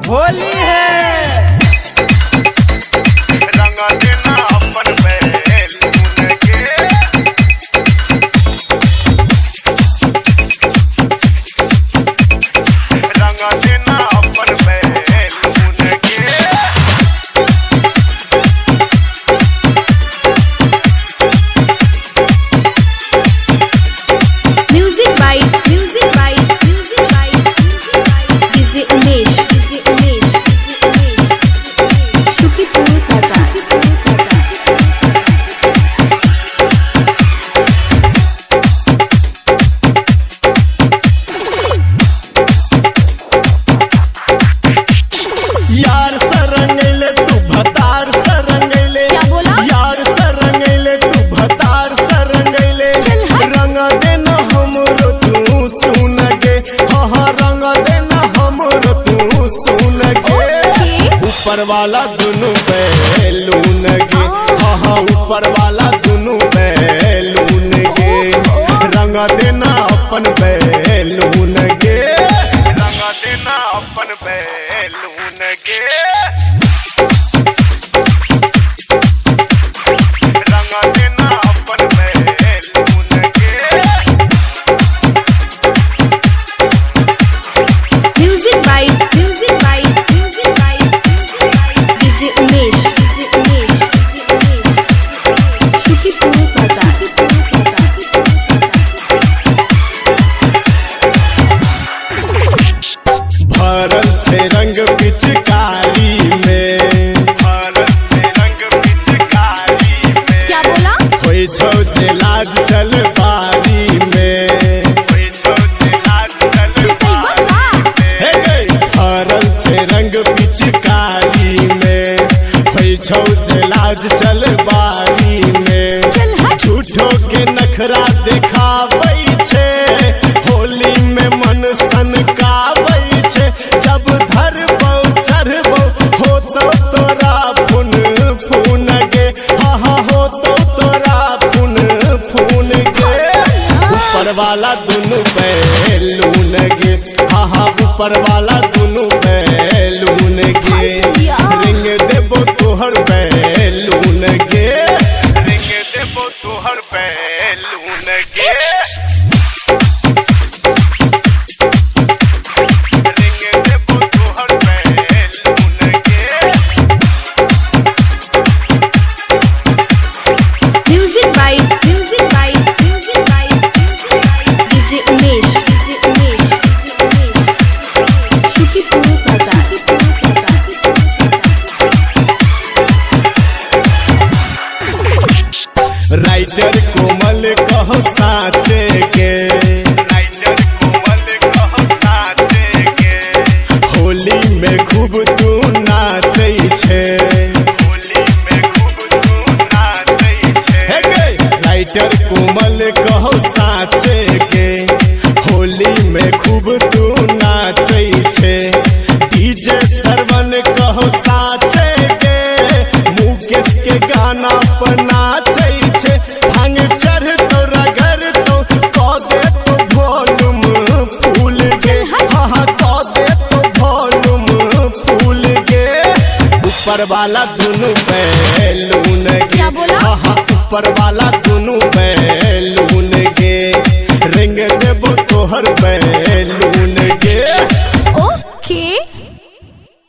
होली है। रंग देना अपन बैलून के, रंग देना अपन बैलून के। Music by DJ Umesh, Shukipur Bazaar. यार सरंगले तू भतार सरंगले, क्या बोला? यार सरंगले तू भतार सरंगले, चल हट। रंग देना हमरो तू सुन गे, हाँ रंग देना हमरो तू सुन गे। ओके। ऊपर वाला दुनु बैलून गे, हाँ ऊपर वाला दुनु बैलून गे, रंग देना अपन बैलून गे, रंग देना अपन बैलून के, रंग देना अपन बैलून के। Music by DJ Umesh, Shukipur Bazaar. भरल छे रंग पिचकारी में, भारत से रंग पिचकारी में, क्या बोला? होई छौ जे लाज चल बारी में। कोई सोचे लाज चल बका। हे गई भरल छे रंग पिचकारी में, होई छौ जे लाज चल बारी में। चल हट। झूठो के नखरा देखाबै छे, होली में मन सनकाबै छे। जब धरबौ चढ़बौ होतो तोरा फून फून गे, हाँ होतो तोरा फून फून गे। ऊपर वाला दुनु बैलून गे, हाँ ऊपर वाला दुनु बैलून गे, रिंग देबो तोहर बैलून गे। रिंग देबो तोहर बैलून के, रिंग देबो तोहर बैलून के। Music by DJ Umesh, Shukipur Bazaar. Writer Komal कहो साचे के, राइटर कोमल कहो साचे के, होली में खूब तू नाचै छे। होली में खूब तू नाचै छे। हे गे राइटर कोमल कहो साचे के, होली में खूब तू नाचै छे। डीजे सरवन कहो साचे के, मुकेश के गाना पर नाचै छे। भांग चढ़ तो रगर तो कह दे तो वॉल्यूम फूल गे, हाँ कह दे तो वॉल्यूम फूल गे। ऊपर वाला दुनु बैलून गे, क्या बोला? हाँ ऊपर वाला दुनु बैलून